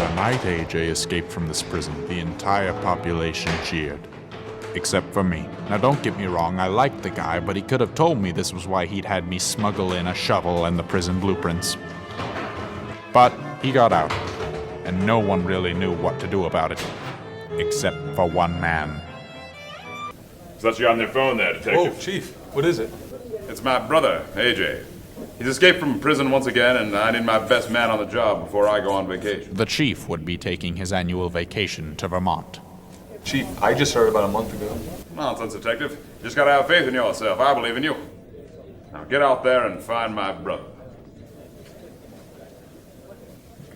The night AJ escaped from this prison, the entire population cheered. Except for me. Now don't get me wrong, I liked the guy, but he could have told me this was why he'd had me smuggle in a shovel and the prison blueprints. But he got out, and no one really knew what to do about it. Except for one man. So that's you on their phone there, Detective. Oh, Chief, what is it? It's my brother, AJ. He's escaped from prison once again, and I need my best man on the job before I go on vacation. The chief would be taking his annual vacation to Vermont. Chief, I just started about a month ago. Nonsense, Detective. You just gotta have faith in yourself. I believe in you. Now get out there and find my brother.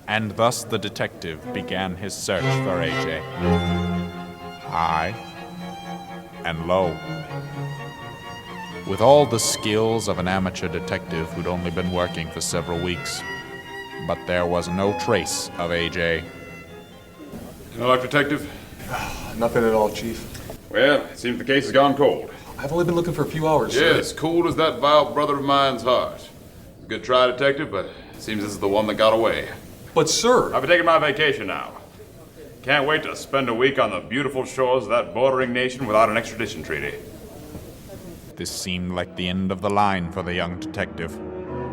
And thus the detective began his search for AJ. High and low. With all the skills of an amateur detective who'd only been working for several weeks. But there was no trace of AJ. You know, Detective? Nothing at all, Chief. Well, it seems the case has gone cold. I've only been looking for a few hours, sir. Yes, cold as that vile brother of mine's heart. Good try, Detective, but it seems this is the one that got away. But, sir... I've been taking my vacation now. Can't wait to spend a week on the beautiful shores of that bordering nation without an extradition treaty. This seemed like the end of the line for the young detective.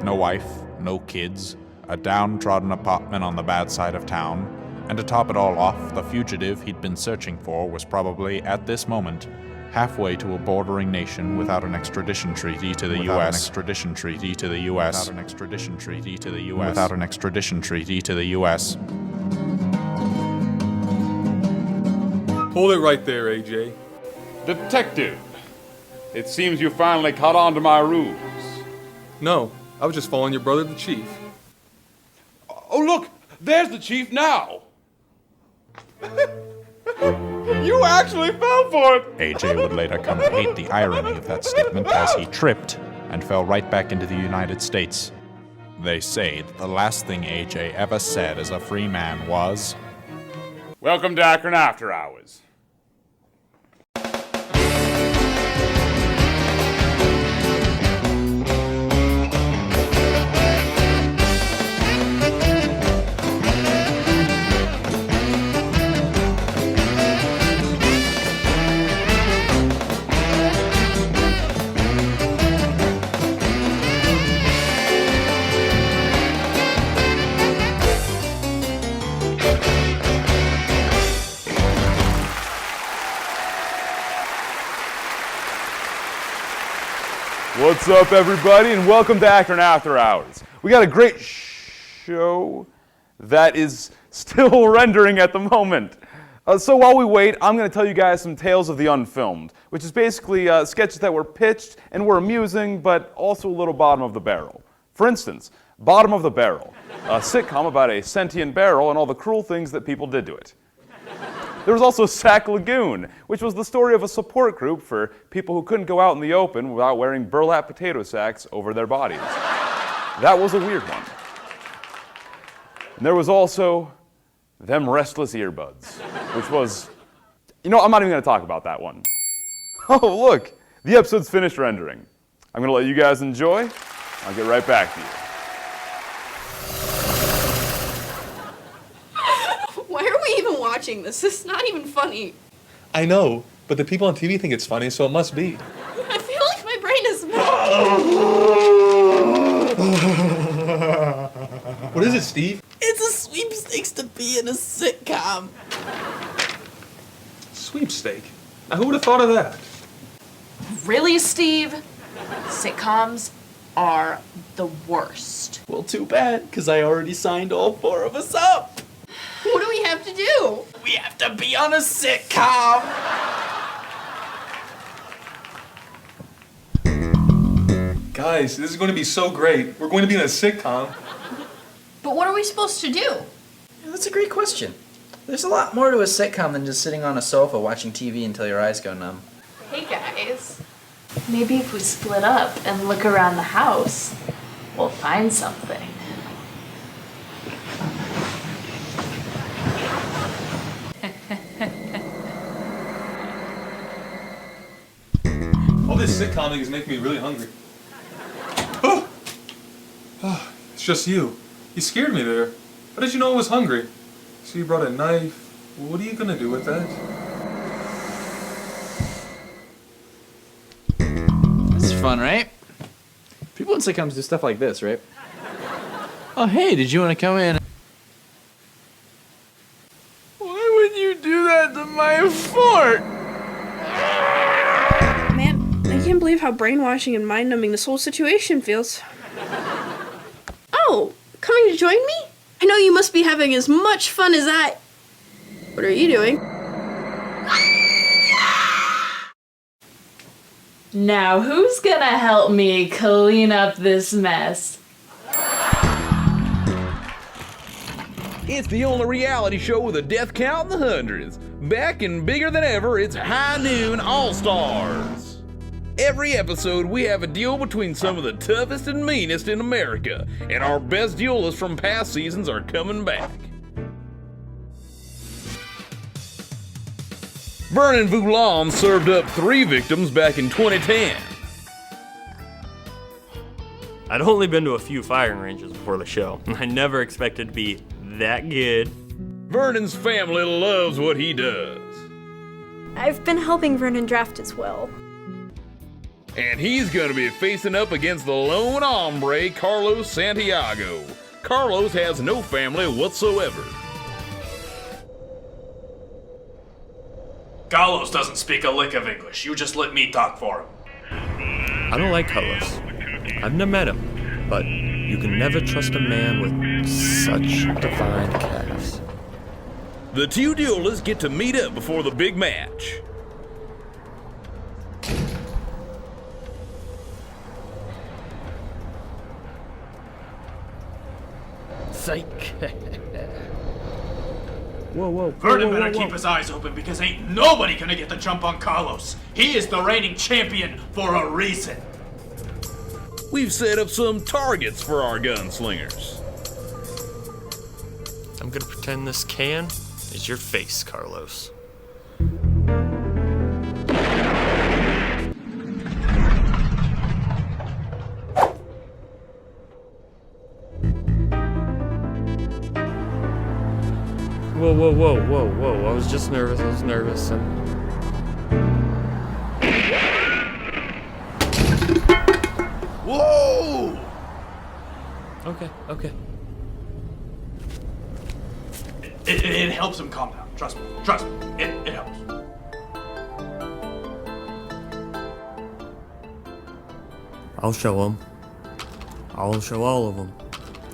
No wife, no kids, a downtrodden apartment on the bad side of town, and to top it all off, the fugitive he'd been searching for was probably, at this moment, halfway to a bordering nation without an extradition treaty to the U.S. Without an extradition treaty to the U.S. Without an extradition treaty to the U.S. Without an extradition treaty to the U.S. Hold it right there, AJ. Detective, it seems you finally caught on to my rules. No, I was just following your brother, the Chief. Oh, look! There's the Chief now! You actually fell for it! AJ would later come to hate the irony of that statement as he tripped and fell right back into the United States. They say that the last thing AJ ever said as a free man was, "Welcome to Akron After Hours." What's up, everybody, and welcome to Akron After Hours. We got a great show that is still rendering at the moment. So while we wait, I'm going to tell you guys some tales of the unfilmed, which is basically sketches that were pitched and were amusing, but also a little bottom of the barrel. For instance, Bottom of the Barrel, a sitcom about a sentient barrel and all the cruel things that people did to it. There was also Sack Lagoon, which was the story of a support group for people who couldn't go out in the open without wearing burlap potato sacks over their bodies. That was a weird one. And there was also Them Restless Earbuds, which was, I'm not even going to talk about that one. Oh, look, the episode's finished rendering. I'm going to let you guys enjoy. I'll get right back to you. Why are we even watching this? This is not even funny. I know, but the people on TV think it's funny, so it must be. I feel like my brain is melting. What is it, Steve? It's a sweepstakes to be in a sitcom. Sweepstake? Now, who would have thought of that? Really, Steve? Sitcoms are the worst. Well, too bad, because I already signed all 4 of us up. What do we have to do? We have to be on a sitcom. Guys, this is going to be so great. We're going to be in a sitcom. But what are we supposed to do? Yeah, that's a great question. There's a lot more to a sitcom than just sitting on a sofa watching TV until your eyes go numb. Hey guys, maybe if we split up and look around the house, we'll find something. All this sitcomming is making me really hungry. It's just you. You scared me there. How did you know I was hungry? So you brought a knife. What are you gonna do with that? This is fun, right? People in sitcoms do stuff like this, right? Oh, hey, did you want to come in? Why would you do that to my fort? Man, I can't believe how brainwashing and mind-numbing this whole situation feels. Oh, coming to join me? I know you must be having as much fun as I... What are you doing? Now, who's gonna help me clean up this mess? It's the only reality show with a death count in the hundreds. Back and bigger than ever, it's High Noon All-Stars. Every episode, we have a duel between some of the toughest and meanest in America, and our best duelists from past seasons are coming back. Vernon Voulon served up 3 victims back in 2010. I'd only been to a few firing ranges before the show. I never expected to be that good. Vernon's family loves what he does. I've been helping Vernon draft as well. And he's gonna be facing up against the lone hombre, Carlos Santiago. Carlos has no family whatsoever. Carlos doesn't speak a lick of English. You just let me talk for him. I don't like Carlos. I've never met him, but you can never trust a man with such divine calves. The 2 duelists get to meet up before the big match. Psych. Whoa. Vernon better keep his eyes open because ain't nobody gonna get the jump on Carlos. He is the reigning champion for a reason. We've set up some targets for our gunslingers. I'm gonna pretend this can is your face, Carlos. Whoa. I was just nervous. Whoa! Okay. It helps him calm down. Trust me. It helps. I'll show him. I'll show all of them.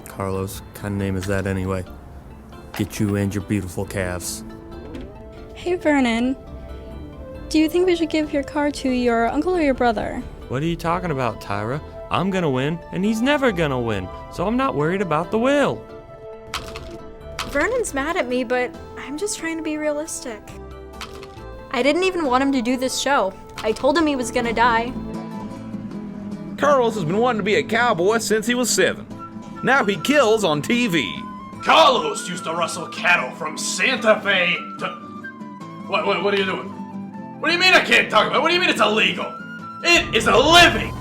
Carlos, kind of name is that anyway? Get you and your beautiful calves. Hey Vernon, do you think we should give your car to your uncle or your brother? What are you talking about, Tyra? I'm gonna win, and he's never gonna win, so I'm not worried about the will. Vernon's mad at me, but I'm just trying to be realistic. I didn't even want him to do this show. I told him he was gonna die. Carlos has been wanting to be a cowboy since he was 7. Now he kills on TV. Carlos used to rustle cattle from Santa Fe to... What are you doing? What do you mean I can't talk about it? What do you mean it's illegal? It is a living!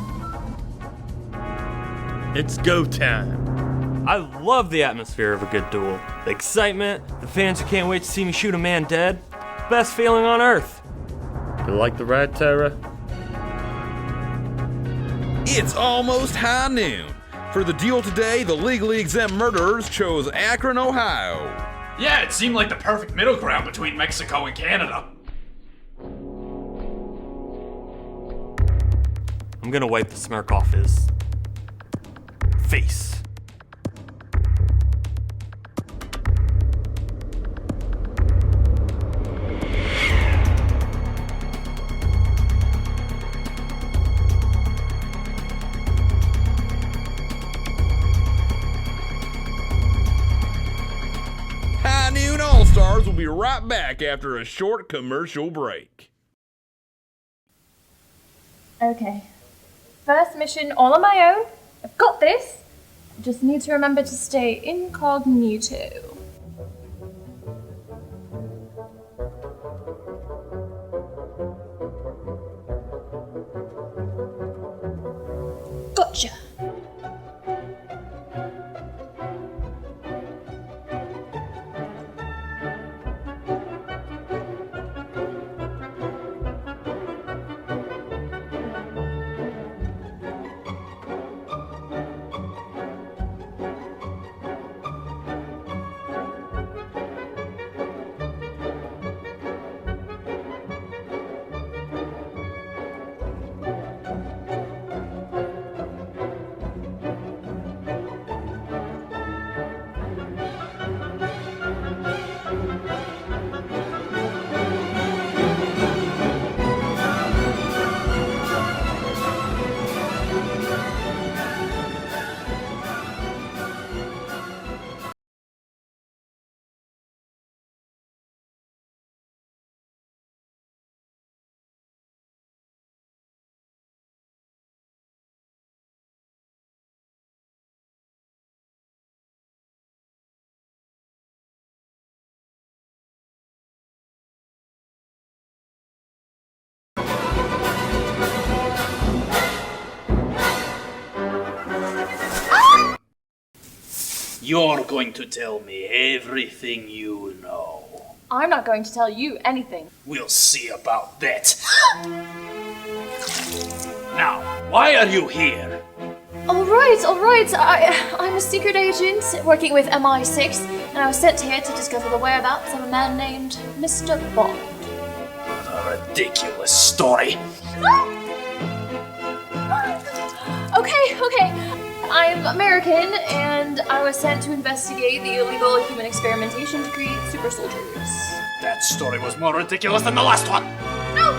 It's go time. I love the atmosphere of a good duel. The excitement, the fans who can't wait to see me shoot a man dead. Best feeling on earth. You like the ride, Tyra? It's almost high noon. For the duel today, the legally exempt murderers chose Akron, Ohio. Yeah, it seemed like the perfect middle ground between Mexico and Canada. I'm gonna wipe the smirk off his face. High Noon All-Stars will be right back after a short commercial break. Okay. First mission all on my own. I've got this. Just need to remember to stay incognito. Gotcha. You're going to tell me everything you know. I'm not going to tell you anything. We'll see about that. Now, why are you here? All right. I'm a secret agent working with MI6, and I was sent here to discover the whereabouts of a man named Mr. Bond. What a ridiculous story. Okay. I'm American, and I was sent to investigate the illegal human experimentation to create super soldiers. That story was more ridiculous than the last one. No.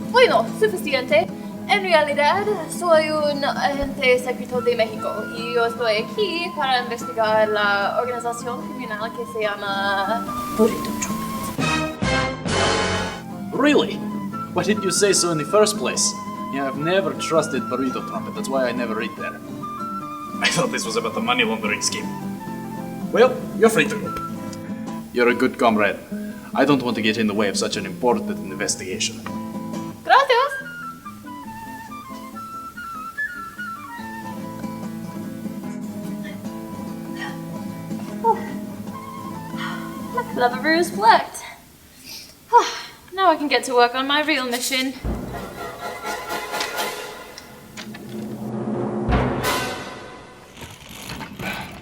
Bueno, suficiente. En realidad, soy un agente secreto de México y yo estoy aquí para investigar la organización criminal que se llama Burrito Trumpet. Really? Why didn't you say so in the first place? Yeah, I've never trusted Burrito Trumpet, that's why I never eat there. I thought this was about the money laundering scheme. Well, you're free to go. You're a good comrade. I don't want to get in the way of such an important investigation. Gracias. My clever ruse worked. Now I can get to work on my real mission.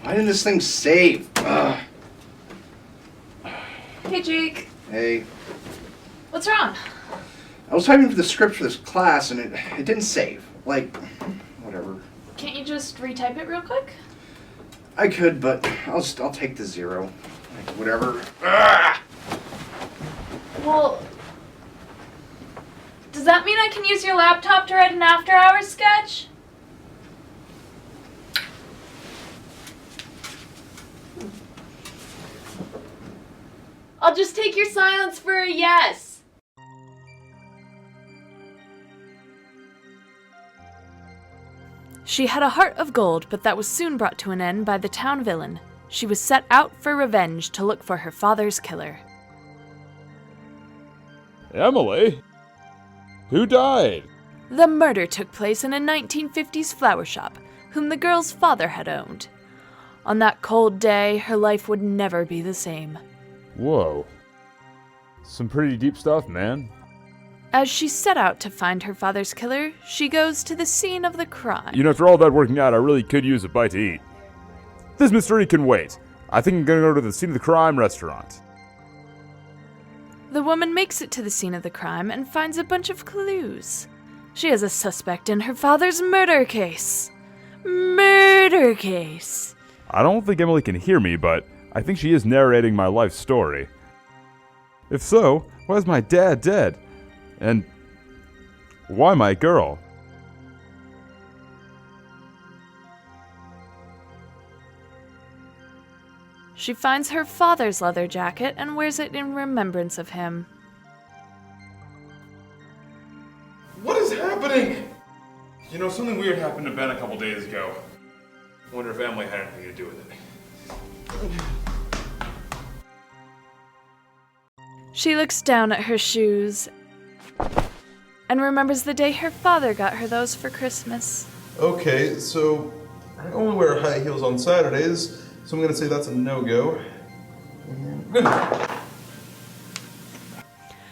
Why didn't this thing save? Ugh. Hey, Jake. Hey. What's wrong? I was typing for the script for this class and it didn't save. Like, whatever. Can't you just retype it real quick? I could, but I'll take the 0. Like, whatever. Ugh. Well, does that mean I can use your laptop to write an after-hours sketch? I'll just take your silence for a yes. She had a heart of gold, but that was soon brought to an end by the town villain. She was set out for revenge to look for her father's killer. Emily? Who died? The murder took place in a 1950s flower shop, whom the girl's father had owned. On that cold day, her life would never be the same. Whoa. Some pretty deep stuff, man. As she set out to find her father's killer, she goes to the scene of the crime. You know, after all that working out, I really could use a bite to eat. This mystery can wait. I think I'm gonna go to the scene of the crime restaurant. The woman makes it to the scene of the crime and finds a bunch of clues. She has a suspect in her father's murder case. Murder case. I don't think Emily can hear me, but I think she is narrating my life story. If so, why is my dad dead? And why my girl? She finds her father's leather jacket and wears it in remembrance of him. What is happening? You know, something weird happened to Ben a couple days ago. I wonder if Emily had anything to do with it. She looks down at her shoes and remembers the day her father got her those for Christmas. Okay, so I only wear high heels on Saturdays, so I'm gonna say that's a no-go.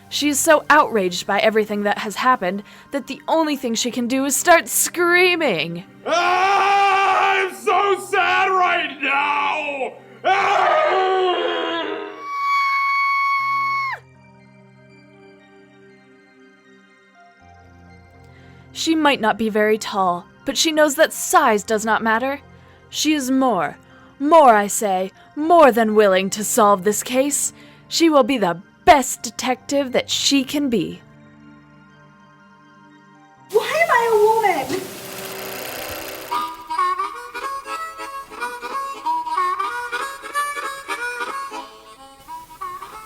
She is so outraged by everything that has happened that the only thing she can do is start screaming. I'm so sad right now! She might not be very tall, but she knows that size does not matter. She is more, I say, more than willing to solve this case. She will be the best detective that she can be. Why am I a woman?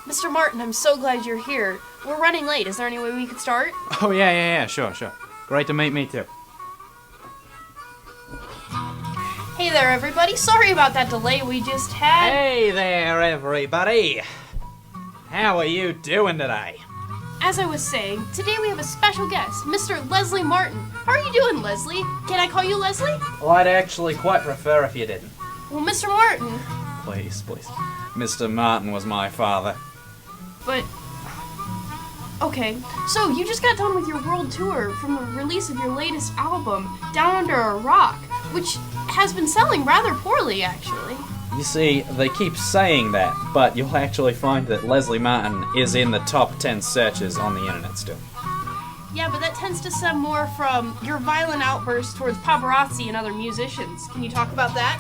Mr. Martin, I'm so glad you're here. We're running late. Is there any way we could start? Oh, yeah, sure. Great to meet me too. Hey there, everybody. Sorry about that delay we just had. Hey there, everybody. How are you doing today? as I was saying, today we have a special guest, Mr. Leslie Martin. How are you doing, Leslie? Can I call you Leslie? Well, I'd actually quite prefer if you didn't. Well, Mr. Martin. Please, please. Mr. Martin was my father. But... Okay, so you just got done with your world tour from the release of your latest album, Down Under a Rock, which has been selling rather poorly, actually. You see, they keep saying that, but you'll actually find that Leslie Martin is in the top 10 searches on the internet still. Yeah, but that tends to stem more from your violent outbursts towards paparazzi and other musicians. Can you talk about that?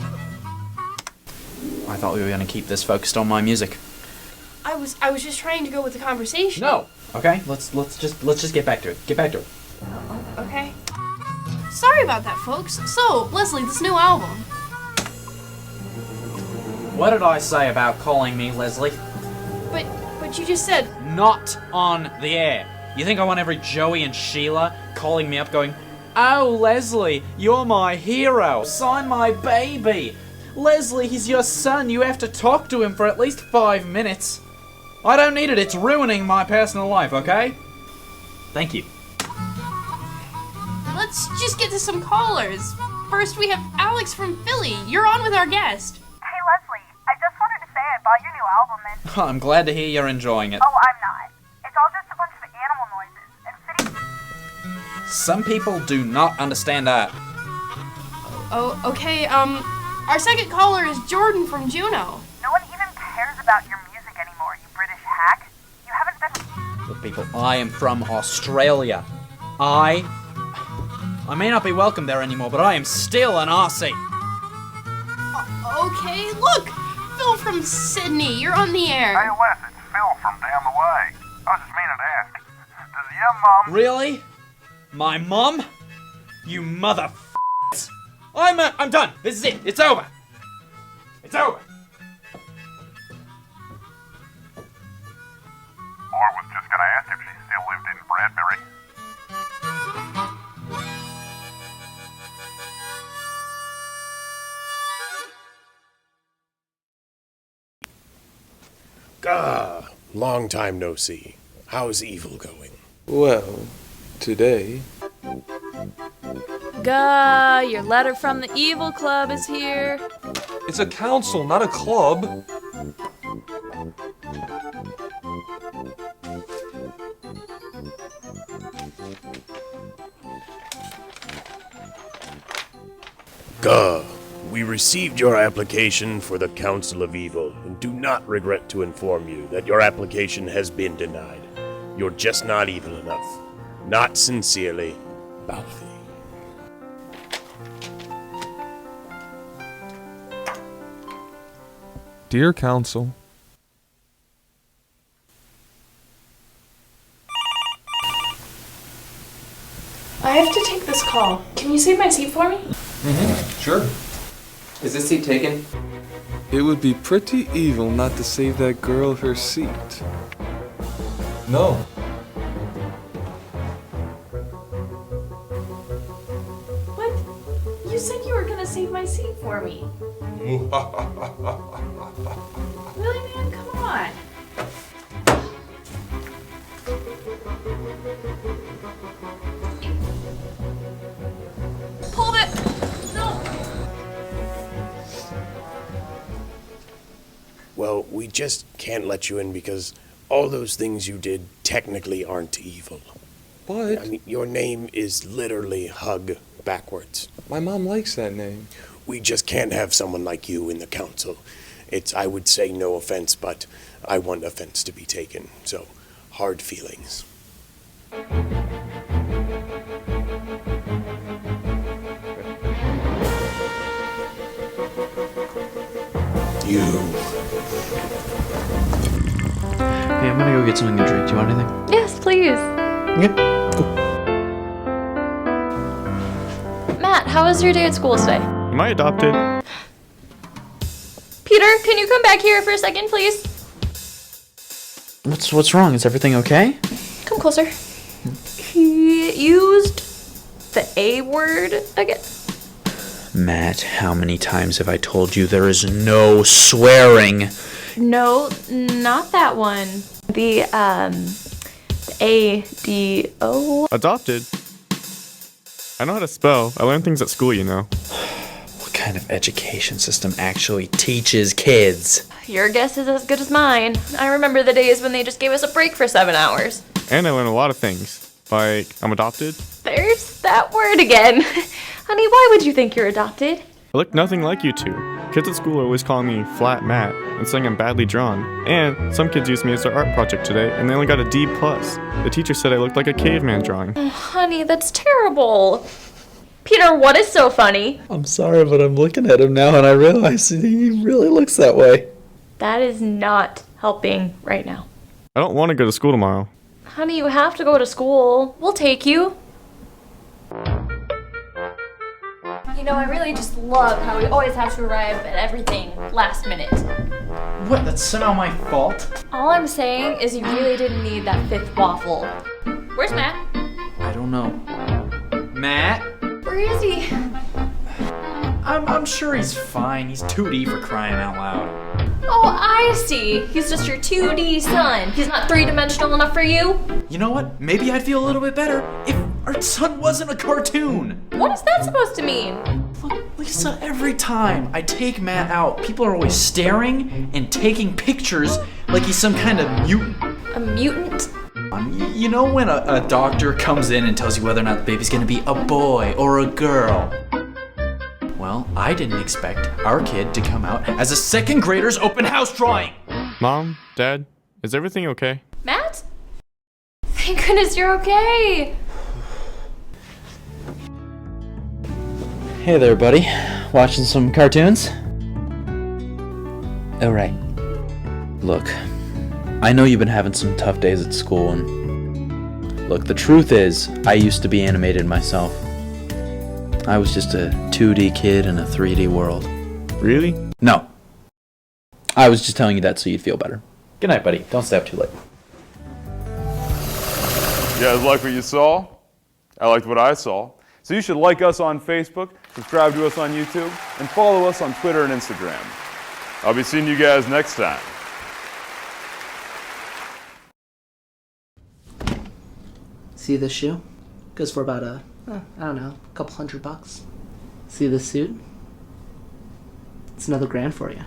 I thought we were going to keep this focused on my music. I was just trying to go with the conversation. No. Okay, let's just get back to it. Get back to it. Okay. Sorry about that, folks. So, Leslie, this new album. What did I say about calling me Leslie? But you just said... Not on the air. You think I want every Joey and Sheila calling me up going, "Oh, Leslie, you're my hero. Sign my baby. Leslie, he's your son. You have to talk to him for at least 5 minutes." I don't need it. It's ruining my personal life, okay? Thank you. Let's just get to some callers. First, we have Alex from Philly. You're on with our guest. Hey, Leslie, I just wanted to say I bought your new album and... I'm glad to hear you're enjoying it. Oh, I'm not. It's all just a bunch of animal noises and city... Some people do not understand art. Oh, okay, our second caller is Jordan from Juneau. No one even cares about your music anymore, you British hack. You haven't been... Look, people, I am from Australia. I may not be welcome there anymore, but I am still an Aussie. Okay, look! Phil from Sydney, you're on the air. Hey, Wes, it's Phil from down the way. I was just meaning to ask, does your mom... Really? My mom? You mother f***s. I'm done. This is it. It's over. It's over. Or was just gonna ask if she still lived in Bradbury. Gah, long time no see. How's evil going? Well, today... Gah, your letter from the Evil Club is here. It's a council, not a club. Gah, we received your application for the Council of Evil and do not regret to inform you that your application has been denied. You're just not evil enough. Not sincerely, Balfi. Dear Council, I have to take this call. Can you save my seat for me? Sure. Is this seat taken? It would be pretty evil not to save that girl her seat. No. What? You said you were gonna save my seat for me. Really, man? Come on. Pull it! No! Well, we just can't let you in because all those things you did technically aren't evil. What? I mean, your name is literally Hug backwards. My mom likes that name. We just can't have someone like you in the council. It's, I would say no offense, but I want offense to be taken. So, hard feelings. You. Hey, I'm gonna go get something to drink. Do you want anything? Yes, please. Yeah, cool. Matt, how was your day at school today? Am I adopted? Peter, can you come back here for a second, please? What's wrong? Is everything okay? Come closer. He used the A word again. Matt, how many times have I told you there is no swearing? No, not that one. The A-D-O? Adopted? I know how to spell. I learned things at school, you know. What kind of education system actually teaches kids? Your guess is as good as mine. I remember the days when they just gave us a break for 7 hours. And I learned a lot of things. Like, I'm adopted. There's that word again. Honey, why would you think you're adopted? I look nothing like you two. Kids at school are always calling me Flat Matt and saying I'm badly drawn. And some kids used me as their art project today, and they only got a D+. The teacher said I looked like a caveman drawing. Oh, honey, that's terrible. Peter, what is so funny? I'm sorry, but I'm looking at him now and I realize he really looks that way. That is not helping right now. I don't want to go to school tomorrow. Honey, you have to go to school. We'll take you. You know, I really just love how we always have to arrive at everything last minute. What? That's somehow my fault? All I'm saying is you really didn't need that 5th waffle. Where's Matt? I don't know. Matt? Where is he? I'm sure he's fine. He's 2D for crying out loud. Oh, I see. He's just your 2D son. He's not 3-dimensional enough for you? You know what? Maybe I'd feel a little bit better if our son wasn't a cartoon. What is that supposed to mean? Look, Lisa, every time I take Matt out, people are always staring and taking pictures like he's some kind of mutant. A mutant? You know when a doctor comes in and tells you whether or not the baby's gonna be a boy or a girl? Well, I didn't expect our kid to come out as a 2nd grader's open house drawing. Mom, Dad, is everything okay? Matt? Thank goodness you're okay. Hey there, buddy. Watching some cartoons? Oh, right. Look, I know you've been having some tough days at school, and look, the truth is, I used to be animated myself. I was just a 2D kid in a 3D world. Really? No. I was just telling you that so you'd feel better. Good night, buddy. Don't stay up too late. You guys like what you saw? I liked what I saw. So you should like us on Facebook, subscribe to us on YouTube, and follow us on Twitter and Instagram. I'll be seeing you guys next time. See this shoe? Goes for about I don't know, a couple $100. See this suit? It's another grand for you.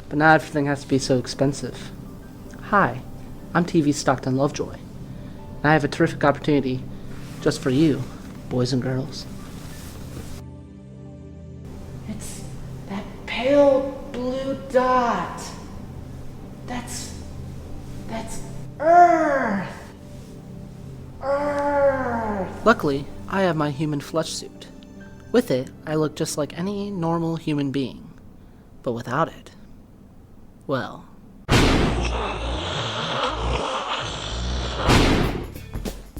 But not everything has to be so expensive. Hi, I'm TV Stockton Lovejoy, and I have a terrific opportunity just for you, boys and girls. It's that pale blue dot. That's Earth! Earth! Luckily, I have my human flesh suit. With it, I look just like any normal human being. But without it, well...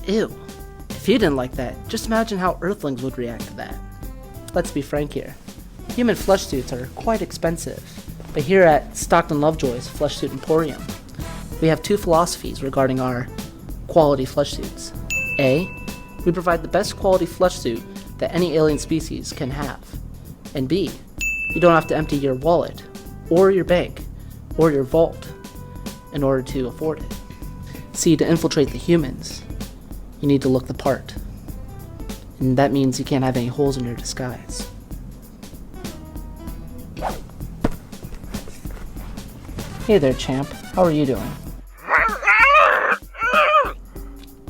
Ew. If you didn't like that, just imagine how Earthlings would react to that. Let's be frank here. Human flesh suits are quite expensive. But here at Stockton Lovejoy's Flesh Suit Emporium, we have 2 philosophies regarding our quality flesh suits. A, we provide the best quality flesh suit that any alien species can have. And B, you don't have to empty your wallet, or your bank, or your vault in order to afford it. See, to infiltrate the humans, you need to look the part. And that means you can't have any holes in your disguise. Hey there, champ. How are you doing?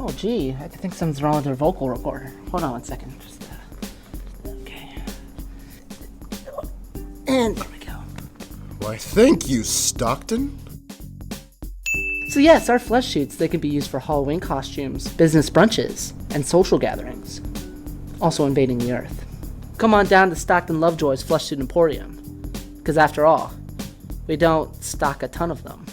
Oh, gee, I think something's wrong with your vocal recorder. Hold on one second. Okay. And there we go. Why, thank you, Stockton. So yes, our flesh suits, they can be used for Halloween costumes, business brunches, and social gatherings. Also invading the Earth. Come on down to Stockton Lovejoy's Flesh Suit Emporium. Because after all, we don't stock a ton of them.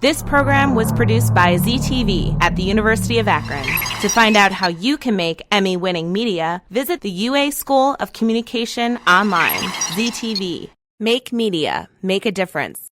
This program was produced by ZTV at the University of Akron. To find out how you can make Emmy-winning media, visit the UA School of Communication online. ZTV. Make media. Make a difference.